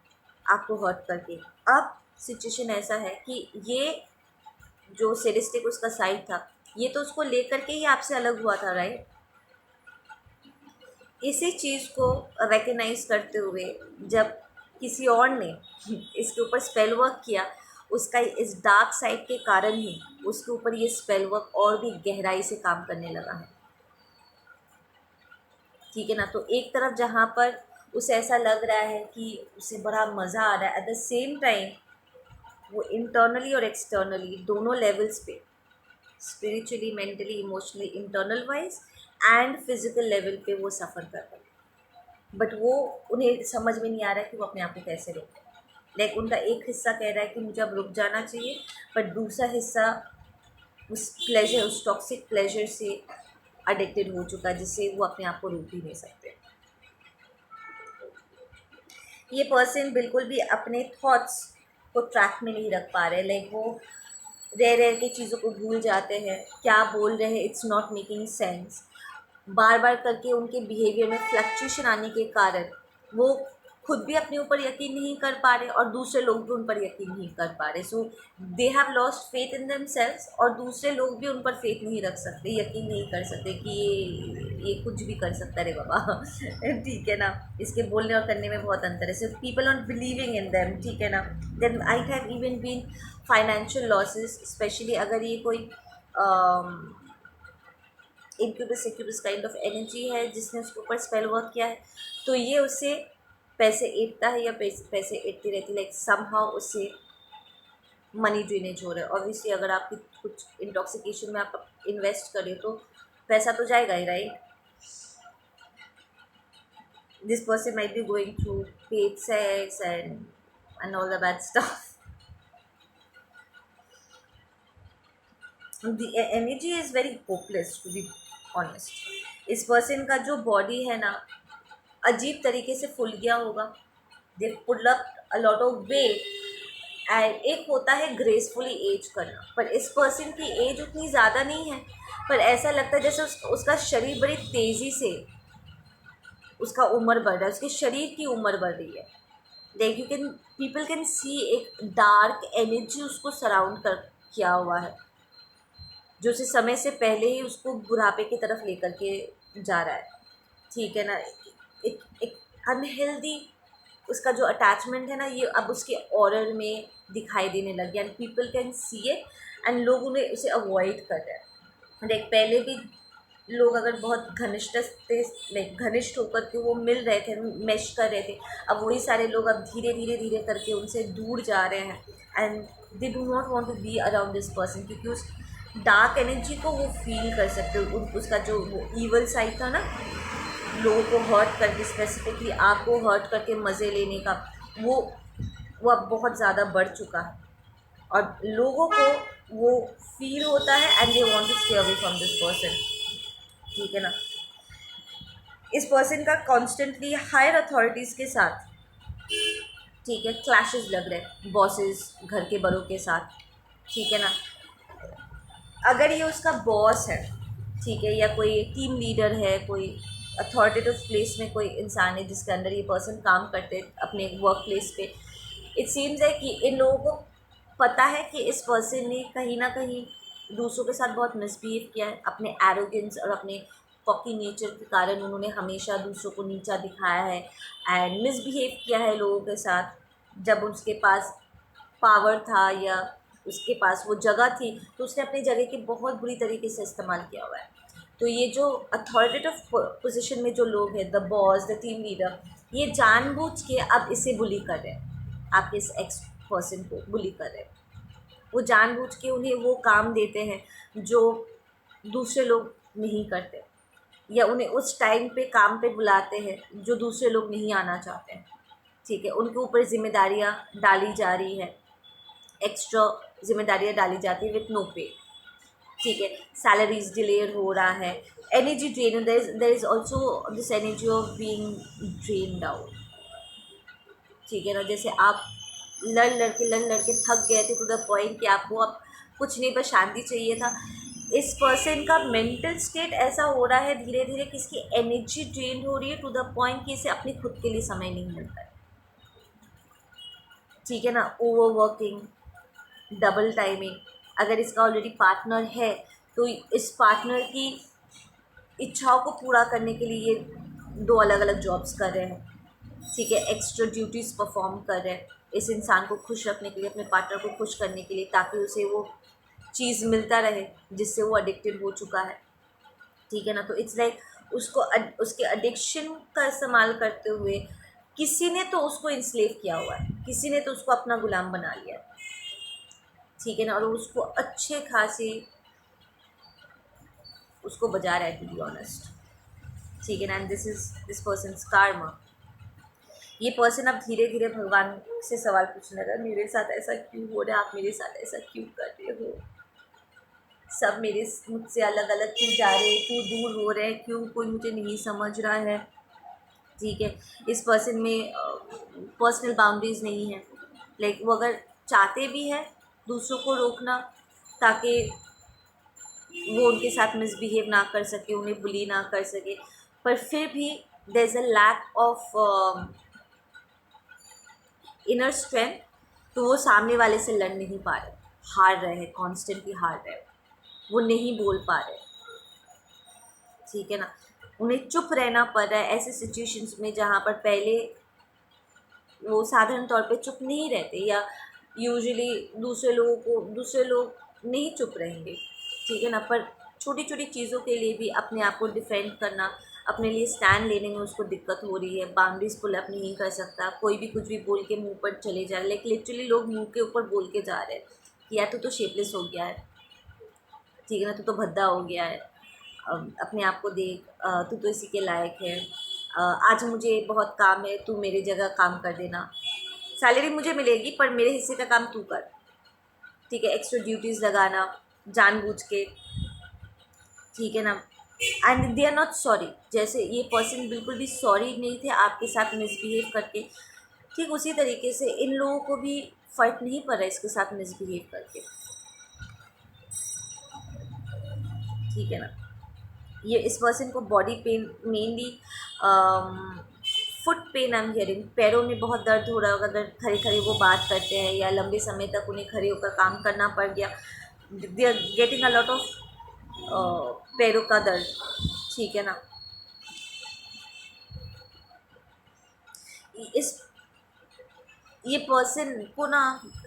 आपको हर्ट करके। अब सिचुएशन ऐसा है कि ये जो सेडिस्टिक उसका साइड था, ये तो उसको लेकर के ही आपसे अलग हुआ था, राइट। इसी चीज़ को रिकग्नाइज करते हुए जब किसी और ने इसके ऊपर स्पेल वर्क किया, उसका इस डार्क साइड के कारण ही उसके ऊपर ये स्पेल वर्क और भी गहराई से काम करने लगा है, ठीक है ना। तो एक तरफ जहाँ पर उसे ऐसा लग रहा है कि उसे बड़ा मज़ा आ रहा है, एट द सेम टाइम वो इंटरनली और एक्सटर्नली दोनों लेवल्स पे, spiritually, mentally, emotionally, internal wise and physical level पे वो सफ़र कर रहे हैं, बट वो उन्हें समझ में नहीं आ रहा है कि वो अपने आप को कैसे रोकें। लाइक उनका एक हिस्सा कह रहा है कि मुझे अब रुक जाना चाहिए, बट दूसरा हिस्सा उस प्लेजर, उस टॉक्सिक प्लेजर से अडिक्टेड हो चुका है, जिससे वो अपने आप को रोक ही नहीं सकते। ये पर्सन बिल्कुल भी अपने थॉट्स को ट्रैक में नहीं रख पा रहे, लाइक वो रह रह के चीज़ों को भूल जाते हैं, क्या बोल रहे हैं इट्स नॉट मेकिंग सेंस, बार बार करके उनके बिहेवियर में फ्लक्चुएशन आने के कारण वो खुद भी अपने ऊपर यकीन नहीं कर पा रहे और दूसरे लोग भी उन पर यकीन नहीं कर पा रहे। So they have lost faith in themselves, और दूसरे लोग भी उन पर फेथ नहीं रख सकते, यकीन नहीं कर सकते कि ये कुछ भी कर सकता है रे बाबा। ठीक है ना, इसके बोलने और करने में बहुत अंतर है। सिर्फ people not believing in them, ठीक है ना। Then I have even been financial losses, especially अगर ये कोई incubus succubus kind of energy है जिसने उसके ऊपर स्पेल वर्क किया है, तो ये उससे पैसे ऐंठता है या पैसे ऐंठती रहती, लाइक समहाउ उससे मनी ड्रेनेज हो रहा है। ऑब्वियसली अगर आपकी कुछ इंटॉक्सिकेशन में आप इन्वेस्ट करें तो पैसा तो जाएगा ही, right. This person might be going through paid sex and all the bad stuff. The energy is very hopeless to be honest. इस पर्सन का जो बॉडी है ना, अजीब तरीके से फूल गया होगा, they put up a lot of weight, and एक होता है ग्रेसफुली एज करना, पर इस पर्सन की एज उतनी ज़्यादा नहीं है, पर ऐसा लगता है जैसे उसका शरीर बड़ी तेज़ी से उसका उम्र बढ़ रहा है, उसके शरीर की उम्र बढ़ रही है। Like you can people can see एक डार्क एनर्जी उसको सराउंड कर किया हुआ है, जो उसे समय से पहले ही उसको बुढ़ापे की तरफ लेकर के जा रहा है, ठीक है ना। एक अनहेल्दी उसका जो अटैचमेंट है ना, ये अब उसके ऑरर में दिखाई देने लग गया, and people can see it, and लोग उन्हें उसे अवॉइड कर रहे हैं। लाइक पहले भी लोग अगर बहुत घनिष्ठ थे, लाइक घनिष्ठ होकर के वो मिल रहे थे, मैश कर रहे थे, अब वही सारे लोग अब धीरे धीरे धीरे करके उनसे दूर जा रहे हैं, and they do not want to be around this person, क्योंकि उस डार्क एनर्जी को वो फील कर सकते हो। उसका जो वो ईवल साइड था ना, लोगों को हर्ट करके, स्पेसिफिकली आपको हर्ट करके मज़े लेने का, वो अब बहुत ज़्यादा बढ़ चुका है, और लोगों को वो फील होता है and they want to stay away from this person, ठीक है ना। इस पर्सन का कॉन्स्टेंटली हायर अथॉरिटीज़ के साथ, ठीक है, क्लैशेस लग रहे हैं, बॉसेस, घर के बड़ों के साथ, ठीक है ना। अगर ये उसका बॉस है, ठीक है, या कोई टीम लीडर है, कोई अथॉरिटेटिव प्लेस में कोई इंसान है जिसके अंदर ये पर्सन काम करते अपने वर्क प्लेस पे, इट सीम्स है कि इन लोगों को पता है कि इस पर्सन ने कहीं ना कहीं दूसरों के साथ बहुत मिसबिहेव किया है, अपने एरोगेंस और अपने कॉकी नेचर के कारण उन्होंने हमेशा दूसरों को नीचा दिखाया है एंड मिसबिहेव किया है लोगों के साथ। जब उसके पास पावर था या उसके पास वो जगह थी, तो उसने अपनी जगह की बहुत बुरी तरीके से इस्तेमाल किया हुआ है। तो ये जो अथॉरिटेटिव पोजीशन में जो लोग हैं, the boss, the team leader, ये जानबूझ के अब इसे बुली कर रहे हैं, आपके इस एक्स पर्सन को बुली कर रहे हैं। वो जानबूझ के उन्हें वो काम देते हैं जो दूसरे लोग नहीं करते, या उन्हें उस टाइम पे काम पे बुलाते हैं जो दूसरे लोग नहीं आना चाहते हैं, ठीक है। उनके ऊपर जिम्मेदारियाँ डाली जा रही है, एक्स्ट्रा जिम्मेदारियाँ डाली जाती है विथ नो पे, ठीक है। सैलरीज डिले हो रहा है, energy drain, there is also this energy of being drained out, ठीक है ना। जैसे आप लड़ के थक गए थे टू द पॉइंट कि आपको अब कुछ नहीं, बस शांति चाहिए था। इस पर्सन का मेंटल स्टेट ऐसा हो रहा है धीरे धीरे कि इसकी एनर्जी ड्रेन हो रही है टू द पॉइंट कि इसे अपने खुद के लिए समय नहीं मिलता है, ठीक है ना। ओवर वर्किंग, डबल टाइमिंग, अगर इसका ऑलरेडी पार्टनर है तो इस पार्टनर की इच्छाओं को पूरा करने के लिए ये दो अलग अलग जॉब्स कर रहे हैं, ठीक है। एक्स्ट्रा ड्यूटीज़ परफॉर्म कर रहे हैं इस इंसान को खुश रखने के लिए, अपने पार्टनर को खुश करने के लिए, ताकि उसे वो चीज़ मिलता रहे जिससे वो एडिक्टेड हो चुका है, ठीक है ना। तो इट्स लाइक उसको उसके एडिक्शन का इस्तेमाल करते हुए किसी ने तो उसको इंस्लेव किया हुआ है, किसी ने तो उसको अपना गुलाम बना लिया है, ठीक है ना। और उसको अच्छे खासे उसको बजा रहा है, टू बी ऑनेस्ट, ठीक है ना। And this person's Karma. ये पर्सन अब धीरे धीरे भगवान से सवाल पूछने लगा, मेरे साथ ऐसा क्यों हो रहा है, आप मेरे साथ ऐसा क्यों कर रहे हो, सब मुझसे अलग अलग क्यों जा रहे हैं, क्यों दूर हो रहे हैं, क्यों कोई मुझे नहीं समझ रहा है, ठीक है। इस पर्सन में पर्सनल बाउंड्रीज़ नहीं है, लाइक वो अगर चाहते भी हैं दूसरों को रोकना ताकि वो उनके साथ मिसबिहेव ना कर सके, उन्हें बुली ना कर सके, पर फिर भी there is a lack of inner strength, तो वो सामने वाले से लड़ नहीं पा रहे, हार रहे हैं, कॉन्स्टेंटली हार रहे हैं, वो नहीं बोल पा रहे, ठीक है ना। उन्हें चुप रहना पड़ रहा है ऐसे सिचुएशंस में जहाँ पर पहले वो साधारण तौर पे चुप नहीं रहते, या यूजुअली दूसरे लोग नहीं चुप रहेंगे, ठीक है ना। पर छोटी छोटी चीज़ों के लिए भी अपने आप को डिफेंड करना, अपने लिए स्टैंड लेने में उसको दिक्कत हो रही है, बाउंड्रीज पुल अप नहीं कर सकता, कोई भी कुछ भी बोल के मुंह पर चले जा रहे, लेकिन लिटरली लोग मुंह के ऊपर बोल के जा रहे हैं कि यार तू तो शेपलेस हो गया है, ठीक है ना, तू तो भद्दा हो गया है, अपने आप को देख, तू तो इसी के लायक है, आज मुझे बहुत काम है, तू मेरी जगह काम कर देना, सैलरी मुझे मिलेगी पर मेरे हिस्से का काम तू कर, ठीक है, एक्स्ट्रा ड्यूटीज़ लगाना जानबूझ के, ठीक है ना। And they are not sorry, जैसे ये पर्सन बिल्कुल भी सॉरी नहीं थे आपके साथ मिसबिहेव करके, ठीक उसी तरीके से इन लोगों को भी फ़र्क नहीं पड़ रहा है इसके साथ मिसबिहेव करके, ठीक है ना। ये इस पर्सन को body pain mainly, foot pain I am hearing, पैरों में बहुत दर्द हो रहा होगा अगर खड़े खड़े वो बात करते हैं, या लंबे समय तक उन्हें खड़े होकर काम करना पड़ गया, they are getting a lot of पैरों का दर्द, ठीक है ना। इस ये पर्सन को ना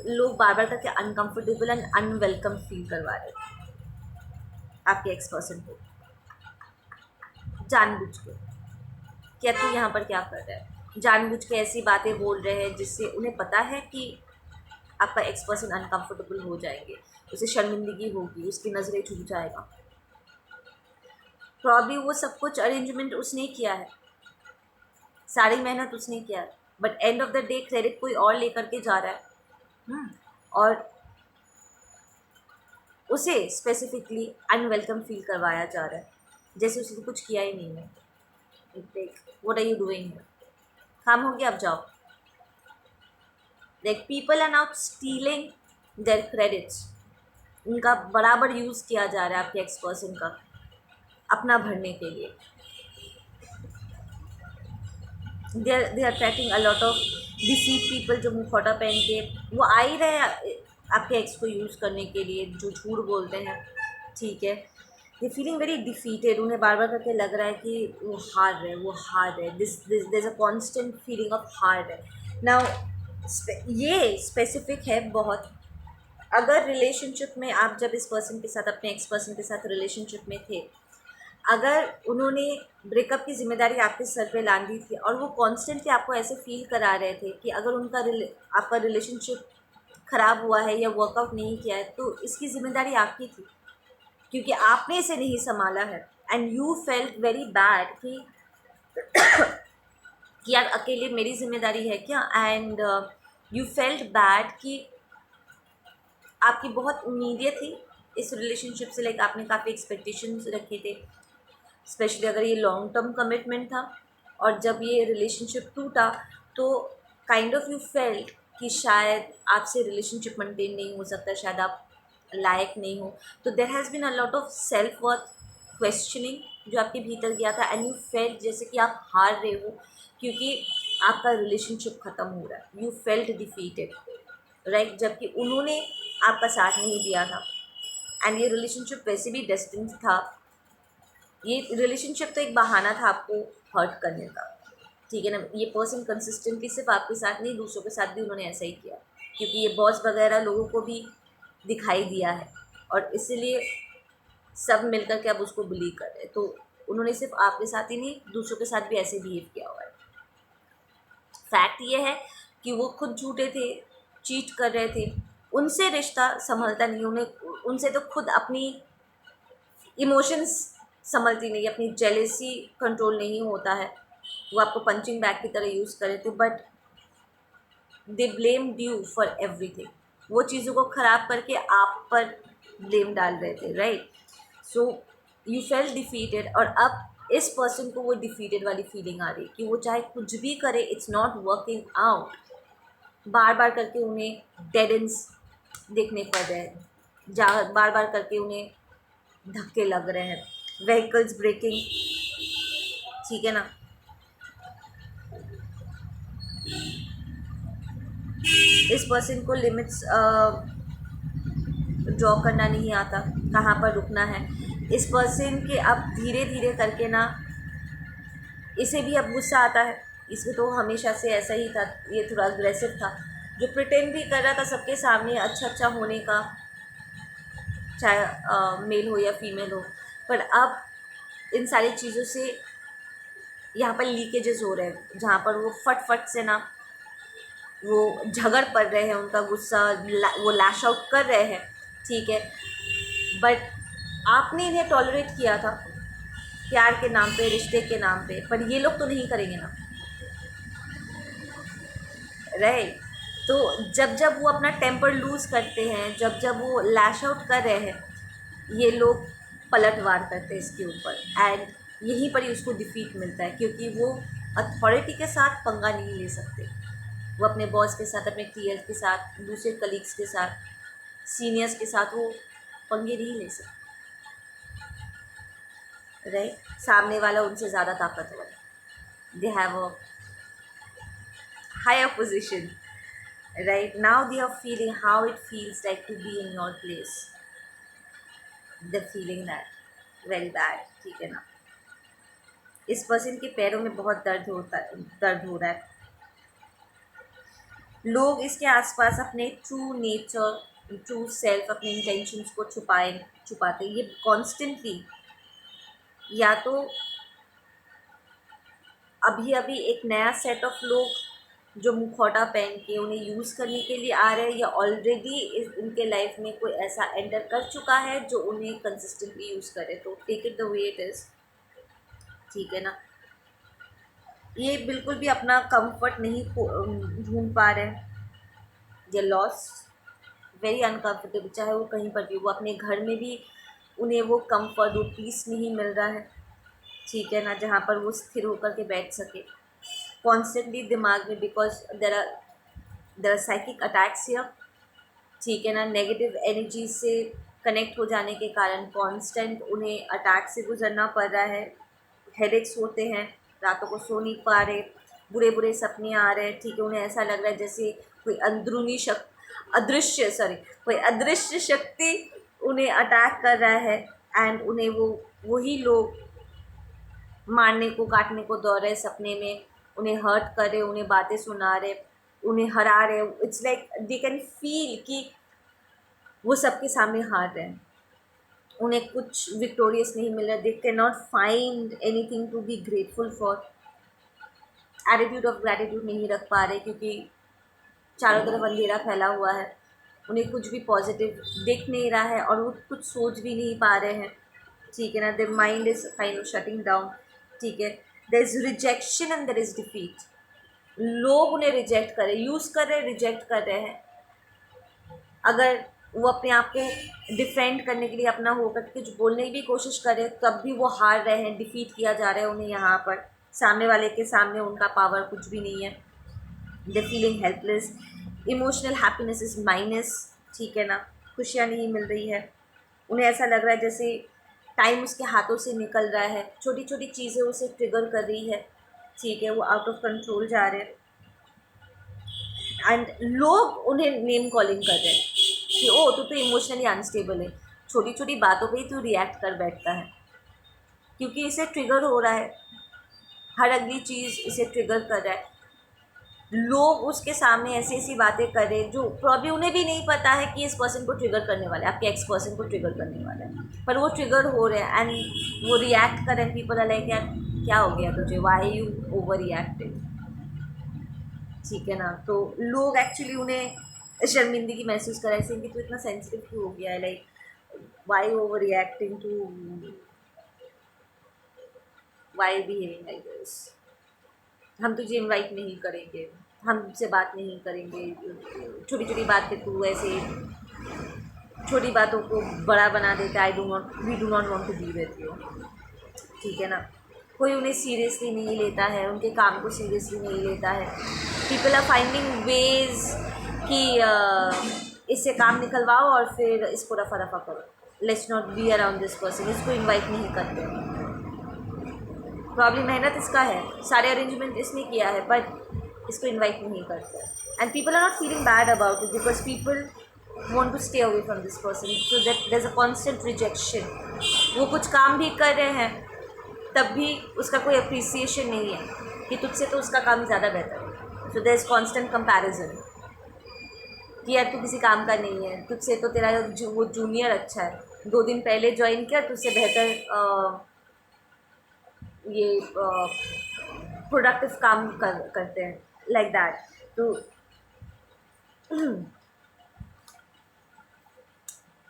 लोग बार बार करके अनकंफर्टेबल एंड अनवेलकम फील करवा रहे हैं, आपके एक्स पर्सन को जानबूझ के, क्या तू यहाँ पर क्या कर रहा है, जानबूझ के ऐसी बातें बोल रहे हैं जिससे उन्हें पता है कि आपका एक्स पर्सन अनकंफर्टेबल हो जाएंगे, उसे शर्मिंदगी होगी, उसकी नज़रें झुक जाएगा। प्रॉब्ली वो सब कुछ अरेंजमेंट उसने किया है, सारी मेहनत उसने किया है, but end of the day credit कोई और लेकर के जा रहा है, और उसे स्पेसिफिकली अनवेलकम फील करवाया जा रहा है, जैसे उसने कुछ किया ही नहीं है। व्हाट आर यू डूइंग, काम हो गया अब जाओ। Like people are now stealing their credits, उनका बराबर यूज़ किया जा रहा है आपके एक्स पर्सन का अपना भरने के लिए। They are attracting a lot of deceit people, जो मुखौटा पहन के वो आ ही रहे आपके एक्स को यूज़ करने के लिए, जो झूठ बोलते हैं, ठीक है। दे फीलिंग वेरी डिफीटेड, उन्हें बार बार करके लग रहा है कि वो हार रहे, वो हार रहे, this this there is a constant feeling of हार रहे। नाउ ये स्पेसिफिक है बहुत, अगर रिलेशनशिप में आप जब इस पर्सन के साथ, अपने एक्स पर्सन के साथ रिलेशनशिप में थे, अगर उन्होंने ब्रेकअप की जिम्मेदारी आपके सर पे लाद दी थी और वो कॉन्स्टेंटली आपको ऐसे फील करा रहे थे कि अगर आपका रिलेशनशिप ख़राब हुआ है या वर्कआउट नहीं किया है तो इसकी जिम्मेदारी आपकी थी, क्योंकि आपने इसे नहीं संभाला है, and you felt very bad कि यार अकेले मेरी जिम्मेदारी है क्या, एंड यू फेल्ट बैड कि आपकी बहुत उम्मीदें थी इस रिलेशनशिप से, लाइक आपने काफ़ी एक्सपेक्टेशंस रखे थे, स्पेशली अगर ये लॉन्ग टर्म कमिटमेंट था, और जब ये रिलेशनशिप टूटा तो काइंड ऑफ यू फेल्ट कि शायद आपसे रिलेशनशिप मेंटेन नहीं हो सकता, शायद आप लायक नहीं हो, तो there has been a lot of self worth questioning जो आपके भीतर गया था, एंड यू फेल्ट जैसे कि आप हार रहे हो क्योंकि आपका रिलेशनशिप ख़त्म हो रहा है, यू फेल्ट डिफीटेड, राइट, जबकि उन्होंने आपका साथ नहीं दिया था, एंड ये रिलेशनशिप वैसे भी डेस्टिन्ड था, ये रिलेशनशिप तो एक बहाना था आपको हर्ट करने का, ठीक है ना। ये पर्सन कंसिस्टेंटली सिर्फ आपके साथ नहीं, दूसरों के साथ भी उन्होंने ऐसा ही किया, क्योंकि ये बॉस वगैरह लोगों को भी दिखाई दिया है, और इसीलिए सब मिलकर के अब उसको बुली कर रहे हैं, तो उन्होंने सिर्फ आपके साथ ही नहीं, दूसरों के साथ भी ऐसे बिहेव किया हुआ है। फैक्ट ये है कि वो खुद झूठे थे, चीट कर रहे थे, उनसे रिश्ता संभलता नहीं, उन्हें उनसे तो खुद अपनी इमोशंस संभलती नहीं, अपनी जेलेसी कंट्रोल नहीं होता है, वो आपको पंचिंग बैग की तरह यूज़ कर रहे थे, but they blame you for everything, वो चीज़ों को ख़राब करके आप पर ब्लेम डाल रहे थे, right. So you fail defeated, और अब इस पर्सन को वो डिफीटेड वाली फीलिंग आ रही कि वो चाहे कुछ भी करे, इट्स नॉट वर्किंग आउट, बार बार करके उन्हें डेड एंड्स देखने पड़ रहे हैं, बार बार करके उन्हें धक्के लग रहे हैं, व्हीकल्स ब्रेकिंग, ठीक है ना। इस पर्सन को लिमिट्स ड्रॉ करना नहीं आता, कहाँ पर रुकना है। इस पर्सन के अब धीरे धीरे करके ना इसे भी अब गुस्सा आता है। इसमें तो हमेशा से ऐसा ही था, ये थोड़ा अग्रेसिव था, जो प्रिटेंड भी कर रहा था सबके सामने अच्छा अच्छा होने का, चाहे मेल हो या फीमेल हो। पर अब इन सारी चीज़ों से यहाँ पर लीकेजेस हो रहे हैं, जहाँ पर वो फट फट से ना वो झगड़ पड़ रहे हैं, उनका गुस्सा वो लैश आउट कर रहे हैं, ठीक है। बट आपने इन्हें टॉलरेट किया था प्यार के नाम पे, रिश्ते के नाम पे, पर ये लोग तो नहीं करेंगे ना, राइट। तो जब जब वो अपना टेम्पर लूज़ करते हैं, जब जब वो लैश आउट कर रहे हैं, ये लोग पलटवार करते हैं इसके ऊपर, एंड यहीं पर ही उसको डिफीट मिलता है, क्योंकि वो अथॉरिटी के साथ पंगा नहीं ले सकते। वो अपने बॉस के साथ, अपने टीएल के साथ, दूसरे कलीग्स के साथ, सीनियर्स के साथ वो पंगे नहीं ले सकते, राइट। सामने वाला उनसे ज़्यादा ताकतवर है, they have a higher position, right now they are feeling how it feels like to be in your place, they're feeling that very bad, ठीक है ना। इस पर्सन के पैरों में बहुत दर्द हो रहा है। लोग इसके आसपास अपने ट्रू नेचर, ट्रू सेल्फ, अपने इंटेंशंस को छुपाते ये कॉन्स्टेंटली, या तो अभी अभी एक नया सेट ऑफ लोग जो मुखौटा पहन के उन्हें यूज़ करने के लिए आ रहे हैं, या ऑलरेडी उनके लाइफ में कोई ऐसा एंटर कर चुका है जो उन्हें कंसिस्टेंटली यूज़ करे। तो take it the way it is, ठीक है ना। ये बिल्कुल भी अपना कंफर्ट नहीं ढूंढ पा रहे हैं, ये लॉस वेरी अनकम्फर्टेबल, चाहे वो कहीं पर भी, वो अपने घर में भी उन्हें वो कंफर्ट, वो पीस नहीं मिल रहा है, ठीक है ना, जहाँ पर वो स्थिर होकर के बैठ सके कॉन्स्टेंटली दिमाग में, because there are psychic attacks here, ठीक है ना। नेगेटिव एनर्जी से कनेक्ट हो जाने के कारण कॉन्स्टेंट उन्हें अटैक से गुजरना पड़ रहा है। हेडेक्स होते हैं, रातों को सो नहीं पा रहे, बुरे बुरे सपने आ रहे हैं, ठीक है। उन्हें ऐसा लग रहा है जैसे कोई अंदरूनी कोई अदृश्य शक्ति उन्हें अटैक कर रहा है, एंड उन्हें वही लोग मारने को, काटने को दौड़ रहे सपने में, उन्हें हर्ट कर रहे, उन्हें बातें सुना रहे, उन्हें हरा रहे। It's like they can feel कि वो सबके सामने हार रहे हैं, उन्हें कुछ विक्टोरियस नहीं मिल रहा, they can not find anything to be grateful for, attitude of gratitude नहीं रख पा रहे, क्योंकि चारों तरफ अंधेरा फैला हुआ है, उन्हें कुछ भी पॉजिटिव दिख नहीं रहा है, और वो कुछ सोच भी नहीं पा रहे हैं, ठीक है ना। Their mind is kind of shutting down, ठीक है। There is rejection and there is defeat. लोग उन्हें रिजेक्ट कर रहे, यूज़ कर रहे, रिजेक्ट कर रहे हैं। अगर वो अपने आप को डिफेंड करने के लिए अपना होकर कुछ बोलने की भी कोशिश कर रहे, तब भी वो हार रहे हैं, डिफीट किया जा रहा है उन्हें। यहाँ पर सामने वाले के सामने उनका पावर कुछ भी नहीं है, they feeling helpless, emotional happiness is minus, ठीक है ना। खुशियाँ नहीं मिल रही है, उन्हें ऐसा लग रहा है जैसे टाइम उसके हाथों से निकल रहा है, छोटी छोटी चीज़ें उसे ट्रिगर कर रही है, ठीक है। वो आउट ऑफ कंट्रोल जा रहे हैं, एंड लोग उन्हें नेम कॉलिंग कर रहे हैं कि ओ तू इमोशनली अनस्टेबल है, छोटी छोटी बातों पे ही तू रिएक्ट कर बैठता है, क्योंकि इसे ट्रिगर हो रहा है, हर अगली चीज़ इसे ट्रिगर कर रहा है। लोग उसके सामने ऐसी ऐसी बातें कर रहे जो प्रॉब्ली उन्हें भी नहीं पता है कि इस पर्सन को ट्रिगर करने वाला है, आपके एक्स पर्सन को ट्रिगर करने वाला है, पर वो ट्रिगर हो रहे हैं, एंड वो रिएक्ट कर रहे हैं। पीपल आर लाइक यार क्या हो गया तुझे, वाई यू ओवर रिएक्टेड, ठीक है ना। तो लोग एक्चुअली उन्हें शर्मिंदगी महसूस कर रहे हैं कि तू इतना सेंसिटिव क्यों हो गया है, like why overreacting to, why behaving like this, हम तुझे इनवाइट नहीं करेंगे, हमसे बात नहीं करेंगे, छोटी छोटी बात पे तू ऐसे छोटी बातों को बड़ा बना देता है, we do not want to be with you, ठीक है ना। कोई उन्हें सीरियसली नहीं लेता है, उनके काम को सीरियसली नहीं लेता है। पीपल आर फाइंडिंग वेज कि इससे काम निकलवाओ और फिर इसको रफा दफा करो, let's not be around this person, इसको इनवाइट नहीं करते। प्रॉब्लम मेहनत इसका है, सारे अरेंजमेंट इसने किया है, बट इसको इनवाइट नहीं करते। and people are not feeling bad about it because people want to stay away from this person, so that there's a constant rejection. वो कुछ काम भी कर रहे हैं तब भी उसका कोई अप्रिसिएशन नहीं है कि तुझसे तो उसका काम ज़्यादा बेहतर है. So there is constant comparison कि यार तू किसी काम का नहीं है, तुझसे तो तेरा वो जूनियर अच्छा है, 2 दिन पहले ज्वाइन किया, तुझसे बेहतर ये प्रोडक्टिव काम करते हैं, लाइक दैट. तो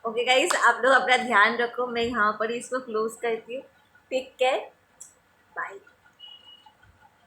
ओके गाइस, आप लोग अपना ध्यान रखो. मैं यहाँ पर ही इसको क्लोज करती हूँ. Take care, bye.